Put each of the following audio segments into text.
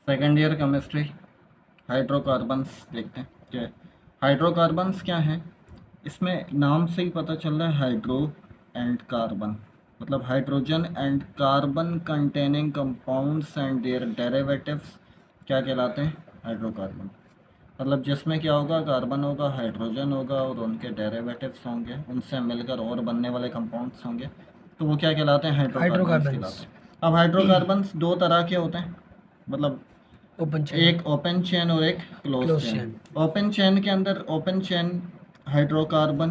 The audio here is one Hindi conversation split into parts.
सेकेंड ईयर केमिस्ट्री हाइड्रोकार्बन्स देखते हैं क्या है। हाइड्रोकार्बन्स क्या है, इसमें नाम से ही पता चल रहा है हाइड्रो एंड कार्बन, मतलब hydrogen and carbon containing compounds and their derivatives क्या कहलाते हैं, हाइड्रोकार्बन। मतलब जिसमें क्या होगा, कार्बन होगा, हाइड्रोजन होगा और उनके डेरिवेटिव्स होंगे, उनसे मिलकर और बनने वाले कंपाउंड्स होंगे, तो वो क्या कहलाते हैं, हाइड्रोकार्बन्स कहलाते हाइड्रोकार्बन्स। हैं। अब हाइड्रोकार्बन्स दो तरह के होते हैं, मतलब ओपन चेन, एक ओपन चेन और एक close close chain. Chain. Open chain के अंदर ओपन चेन हाइड्रोकार्बन,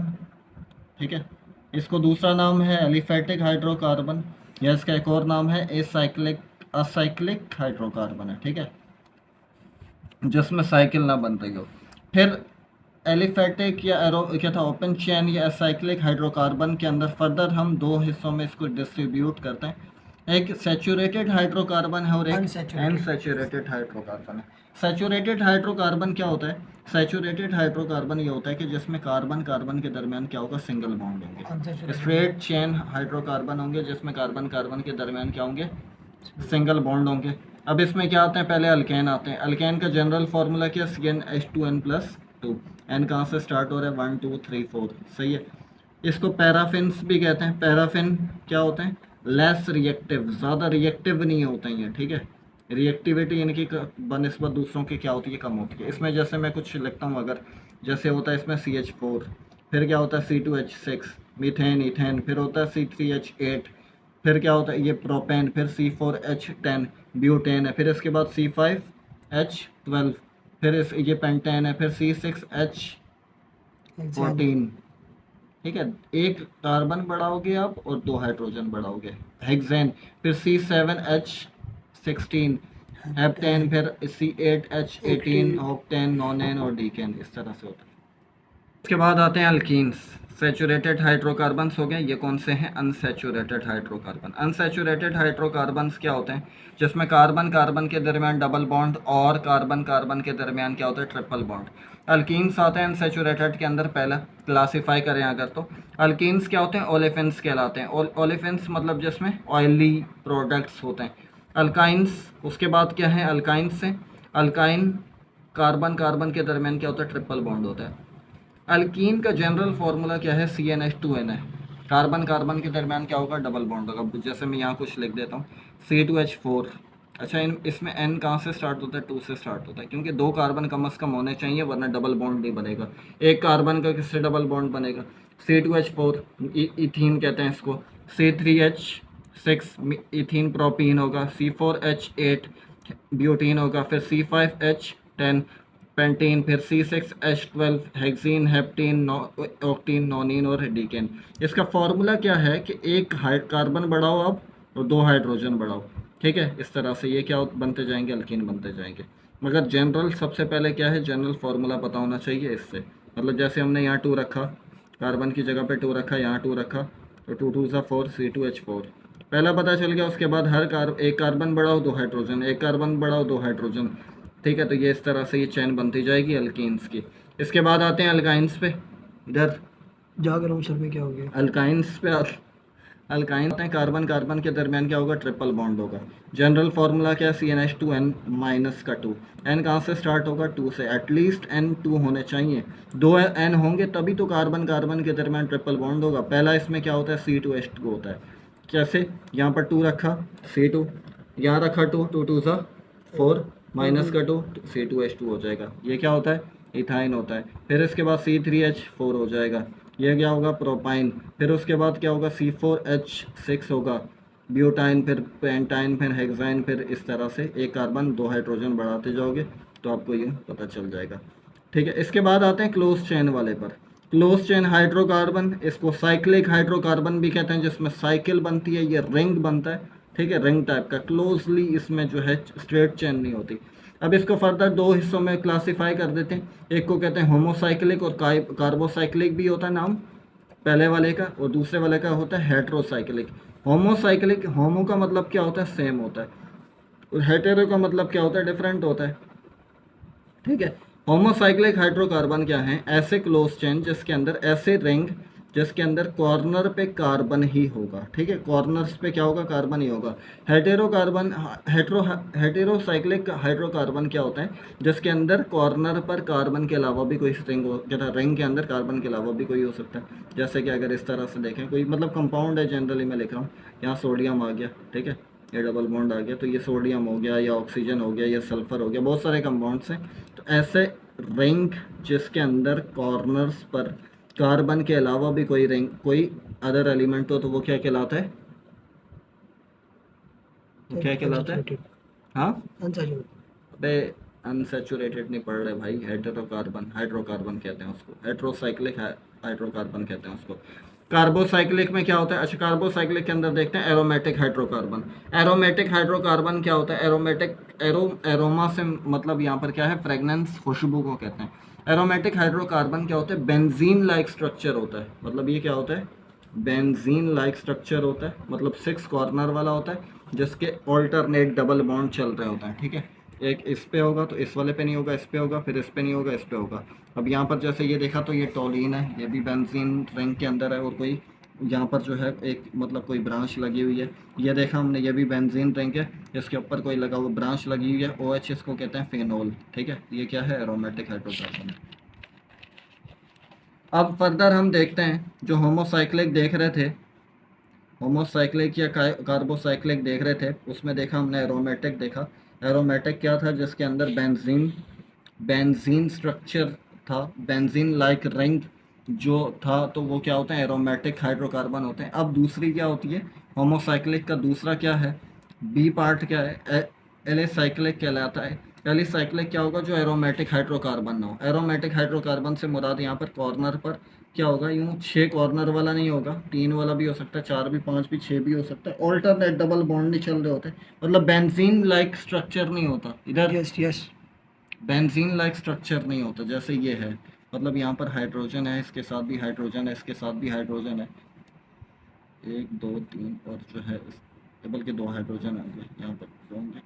ठीक है, इसको दूसरा नाम है एलिफेटिक हाइड्रोकार्बन, या इसका एक और नाम है एसाइक्लिक असाइक्लिक हाइड्रोकार्बन है, ठीक है, जिसमें साइकिल ना बन रही हो। फिर एलिफेटिक या एरो क्या था, ओपन चेन या एसाइक्लिक हाइड्रोकार्बन के अंदर फर्दर हम दो हिस्सों में इसको डिस्ट्रीब्यूट करते हैं। एक सैचुरेटेड हाइड्रोकार्बन है और एक अनसैचुरेटेड हाइड्रोकार्बन है। सैचुरेटेड हाइड्रोकार्बन क्या होता है, सैचुरेटेड हाइड्रोकार्बन ये होता है कि जिसमें कार्बन कार्बन के दरमियान क्या होगा, सिंगल बॉन्ड होंगे। स्ट्रेट चेन हाइड्रोकार्बन होंगे जिसमें कार्बन कार्बन के दरमियान क्या होंगे, सिंगल बॉन्ड होंगे। अब इसमें क्या आते हैं, पहले अल्केन आते हैं। अल्केन का जनरल फार्मूला क्या, CnH2n+2। एन कहाँ से स्टार्ट हो रहा है, 1 2 3 4, सही है। इसको पैराफिन्स भी कहते हैं। पैराफिन क्या होते हैं, लेस रिएक्टिव, ज़्यादा रिएक्टिव नहीं होते हैं ये, ठीक है। रिएक्टिविटी इनकी बनस्बत दूसरों की क्या होती है, कम होती है। इसमें जैसे मैं कुछ लिखता हूँ अगर, जैसे होता है इसमें CH4, फिर क्या होता है C2H6 मीथेन ईथेन, फिर होता है C3H8, फिर क्या होता है ये प्रोपेन, फिर C4H10 ब्यूटेन है, फिर इसके बाद C5H12, फिर इस ये पेंटेन है, फिर C6H14, ठीक है। एक कार्बन बढ़ाओगे आप और दो हाइड्रोजन बढ़ाओगे, हेक्सेन, फिर C7H16 हेप्टेन, फिर C8H18 ऑक्टेन, नॉनेन और डीकेन, इस तरह से होता है। इसके बाद आते हैं अल्कीन्स। सैचुरेटेड हाइड्रोकार्बन्स हो गए, ये कौन से हैं, अनसैचुरेटेड हाइड्रोकार्बन। अनसैचुरेटेड हाइड्रोकार्बन्स क्या होते हैं, जिसमें कार्बन कार्बन के दरमियान डबल बॉन्ड और कार्बन कार्बन के दरमियान क्या होता है, ट्रिपल बॉन्ड। अल्कीन्स आते हैं अनसैचुरेटेड के अंदर, पहला क्लासीफाई करें अगर तो अल्कीन्स क्या होते हैं, ओलेफिन्स कहलाते हैं। ओलेफिन्स मतलब जिसमें ऑयली प्रोडक्ट्स होते हैं। अल्काइंस उसके बाद क्या है, अल्काइंस से अल्काइन कार्बन कार्बन के दरमियान क्या होता है, ट्रिपल बॉन्ड होता है। अल्कीन का जनरल फार्मूला क्या है, CnH2n है। कार्बन कार्बन के दरमियान क्या होगा, डबल बॉन्ड होगा। जैसे मैं यहाँ कुछ लिख देता हूँ C2H4। अच्छा, इसमें N कहाँ से स्टार्ट होता है, 2 से स्टार्ट होता है, क्योंकि दो कार्बन कम से कम होने चाहिए वरना डबल बॉन्ड नहीं बनेगा। एक कार्बन का किससे डबल बॉन्ड बनेगा, C2H4 इथीन कहते हैं इसको, C3H6 इथीन प्रोपीन होगा, C4H8 ब्यूटीन होगा, फिर C5H10 पेंटीन, फिर C6H12 हेक्सीन, हेप्टीन, ऑक्टीन, नॉनिन और डीकेन। इसका फॉर्मूला क्या है कि एक कार्बन बढ़ाओ आप और दो हाइड्रोजन बढ़ाओ, ठीक है। इस तरह से ये क्या बनते जाएंगे, अल्कीन बनते जाएंगे। मगर जनरल सबसे पहले क्या है, जनरल फार्मूला पता होना चाहिए इससे। मतलब जैसे हमने यहाँ 2 रखा, कार्बन की जगह पे 2 रखा, यहाँ 2 रखा, तो 2 2 सा 4, C2H4 पहला पता चल गया। उसके बाद हर एक कार्बन बढ़ाओ दो हाइड्रोजन, एक कार्बन बढ़ाओ दो हाइड्रोजन, ठीक है। तो ये इस तरह से ये चैन बनती जाएगी अल्कीन्स की। इसके बाद आते हैं अल्काइंस पे। इधर जाकर हम सर में क्या हो गया, अल्काइंस पे अल्काइन होते हैं, कार्बन कार्बन के दरमियान क्या होगा, ट्रिपल बॉन्ड होगा। जनरल फार्मूला क्या है, CnH2n-2। n कहाँ से स्टार्ट होगा, 2 से। एटलीस्ट n 2 होने चाहिए, दो n होंगे तभी तो कार्बन कार्बन के दरमियान ट्रिपल बॉन्ड होगा। पहला इसमें क्या होता है, C2H2 होता है। कैसे, यहाँ पर 2 रखा C2, यहाँ रखा 2, 2 2 सा 4, माइनस का 2 C2H2 हो जाएगा। ये क्या होता है, इथाइन होता है। फिर इसके बाद C3H4 हो जाएगा, ये क्या होगा, प्रोपाइन। फिर उसके बाद क्या होगा, C4H6 होगा, ब्यूटाइन, फिर पेंटाइन, फिर हेक्साइन, फिर इस तरह से एक कार्बन दो हाइड्रोजन बढ़ाते जाओगे तो आपको ये पता चल जाएगा, ठीक है। इसके बाद आते हैं क्लोज चेन वाले पर। क्लोज चेन हाइड्रोकार्बन, इसको साइक्लिक हाइड्रोकार्बन भी कहते हैं, जिसमें साइकिल बनती है, ये रिंग बनता है, ठीक है, रिंग टाइप का। क्लोजली इसमें जो है स्ट्रेट चेन नहीं होती। अब इसको फर्दर दो हिस्सों में क्लासीफाई कर देते हैं। एक को कहते हैं होमोसाइक्लिक और कार्बोसाइक्लिक भी होता है नाम पहले वाले का, और दूसरे वाले का होता है हेट्रोसाइक्लिक। होमोसाइक्लिक, होमो का मतलब क्या होता है, सेम होता है, और हेटेरो का मतलब क्या होता है, डिफरेंट होता है, ठीक है। होमोसाइक्लिक हाइड्रोकार्बन क्या है, ऐसे क्लोज चेन जिसके अंदर ऐसे रिंग जिसके अंदर कॉर्नर पे कार्बन ही होगा, ठीक है, कॉर्नर्स पे क्या होगा, कार्बन ही होगा। हेटेरोकार्बन हेटेरोसाइक्लिक हाइड्रोकार्बन क्या होता है, जिसके अंदर कॉर्नर पर कार्बन के अलावा भी कोई रिंग हो, क्या रिंग के अंदर कार्बन के अलावा भी कोई हो सकता है। जैसे कि अगर इस तरह से देखें, कोई मतलब कंपाउंड है, जनरली मैं लिख रहा हूँ, यहाँ सोडियम आ गया, ठीक है, ये डबल बॉन्ड आ गया, तो ये सोडियम हो गया, या ऑक्सीजन हो गया, या सल्फर हो गया, बहुत सारे कंपाउंड्स हैं। तो ऐसे रिंग जिसके अंदर कॉर्नर्स पर कार्बन के अलावा भी कोई रिंग, कोई अदर एलिमेंट हो, तो वो क्या कहलाता है, वो क्या कहलाता है? अनसैचुरेटेड। हाँ, अनसैचुरेटेड। अबे अनसैचुरेटेड नहीं पढ़ रहे भाई, हेटेरोकार्बन हाइड्रोकार्बन कहते हैं उसको, हेटेरोसाइक्लिक हाइड्रोकार्बन कहते हैं उसको। कार्बोसाइक्लिक में क्या होता है, अच्छा कार्बोसाइक्लिक के अंदर देखते हैं एरोमेटिक हाइड्रोकार्बन। एरोमेटिक हाइड्रोकार्बन क्या होता है, एरोमेटिक, एरोमा से मतलब यहाँ पर क्या है, फ्रेगनेंस, खुशबू को कहते हैं। एरोमेटिक हाइड्रोकार्बन क्या होता है, बेंजीन लाइक स्ट्रक्चर होता है, मतलब ये क्या होता है, बेंजीन लाइक स्ट्रक्चर होता है, मतलब 6 कॉर्नर वाला होता है, जिसके ऑल्टरनेट डबल बॉन्ड चल रहे होते हैं, ठीक है। एक इस पे होगा तो इस वाले पे नहीं होगा, इस पे होगा, फिर इस पे नहीं होगा, इस पे होगा। अब यहाँ पर जैसे ये देखा तो ये टोलिन है, ये भी बेंजीन रिंग के अंदर है, और कोई यहाँ पर जो है एक मतलब कोई ब्रांच लगी हुई है, ये देखा हमने, ये भी बेंजीन रिंग है, इसके ऊपर कोई लगा हुआ ब्रांच लगी हुई है, OH इसको कहते हैं फेनोल, ठीक है। ये क्या है, एरोमेटिक हाइड्रोकार्बन है। अब फर्दर हम देखते हैं, जो होमोसाइक्लिक देख रहे थे, होमोसाइक्लिक या कार्बोसाइक्लिक देख रहे थे, उसमें देखा हमने एरोमेटिक देखा। एरोमेटिक क्या था, जिसके अंदर बेंजीन, बेंजीन स्ट्रक्चर था, बेंजीन लाइक रिंग जो था, तो वो क्या होता है, एरोमेटिक हाइड्रोकार्बन होते हैं। अब दूसरी क्या होती है, होमोसाइक्लिक का दूसरा क्या है, बी पार्ट क्या है, एलिसाइक्लिक कहलाता है। एलिसाइक्लिक क्या होगा, जो एरोमेटिक हाइड्रोकार्बन ना हो। एरोमेटिक हाइड्रोकार्बन से मुराद यहाँ पर कॉर्नर पर क्या होगा, यूँ 6 कॉर्नर वाला नहीं होगा, 3 वाला भी हो सकता है, 4 भी, 5 भी, 6 भी हो सकता है। ऑल्टरनेट डबल बॉन्ड नहीं चल रहे होते, मतलब बेंजीन लाइक स्ट्रक्चर नहीं होता इधर, yes yes. Benzene like structure नहीं होता, जैसे ये है, मतलब यहाँ पर हाइड्रोजन है, इसके साथ भी हाइड्रोजन है, इसके साथ भी हाइड्रोजन है, 1 2 3, और जो है बल्कि 2 हाइड्रोजन होंगे यहाँ पर, 2 होंगे।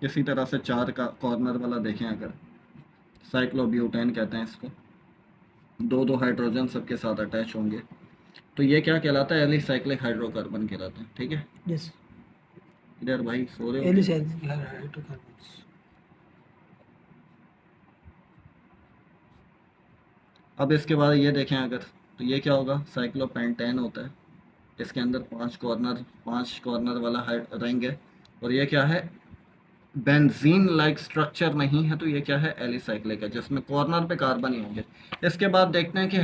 इसी तरह से 4 का कॉर्नर वाला देखें अगर, साइक्लोब्यूटेन कहते हैं इसको, 2 हाइड्रोजन सबके साथ अटैच होंगे, तो ये क्या कहलाता है, एलिसाइक्लिक हाइड्रोकार्बन कहलाता है, ठीक है। यस। इधर भाई सो रहे हो क्या? Alicyclic hydrocarbons. अब इसके बाद ये देखें अगर, तो ये क्या होगा, साइक्लोपेंटेन होता है, इसके अंदर 5 कॉर्नर वाला रिंग है, और ये क्या है, बेंजीन लाइक स्ट्रक्चर नहीं है, तो ये क्या है, एलिसाइक्लिक है, जिसमें कॉर्नर पे कार्बन ही होंगे। इसके बाद देखते हैं कि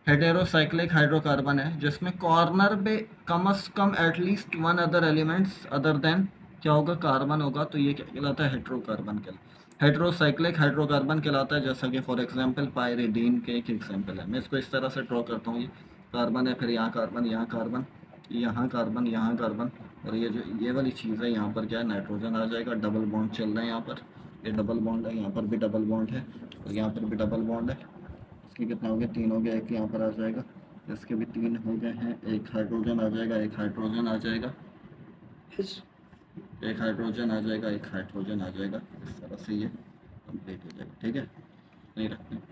हेटेरोसाइक्लिक हाइड्रोकार्बन है, जिसमें कॉर्नर पे कम से कम at least 1 other elements other than क्या होगा, कार्बन होगा, तो ये क्या कहलाता है, हेटेरोकार्बन कहलाता है। हेटेरोसाइक्लिक हाइड्रोकार्बन कहलाता है, जैसा कि फॉर एग्जांपल पायरिडीन के एक एग्जांपल है। मैं इसको इस तरह से ड्रॉ करता हूँ, ये कार्बन है, फिर यहाँ कार्बन, यहाँ कार्बन, यहाँ कार्बन, यहाँ कार्बन, और ये जो ये वाली चीज़ है, यहाँ पर क्या है, नाइट्रोजन आ जाएगा, डबल बॉन्ड चल रहा है यहाँ पर, ये डबल बॉन्ड है, यहाँ पर भी डबल बॉन्ड है, और यहाँ पर भी डबल बॉन्ड है। इसके कितना हो गया, 3 हो गया, एक यहाँ पर आ जाएगा, इसके भी 3 हो गए हैं, एक हाइड्रोजन आ जाएगा, एक हाइड्रोजन आ जाएगा, यस। एक हाइड्रोजन आ जाएगा, एक हाइड्रोजन आ जाएगा, इस तरह से ये कंप्लीट हो जाएगा, ठीक है। नहीं रखते हैं।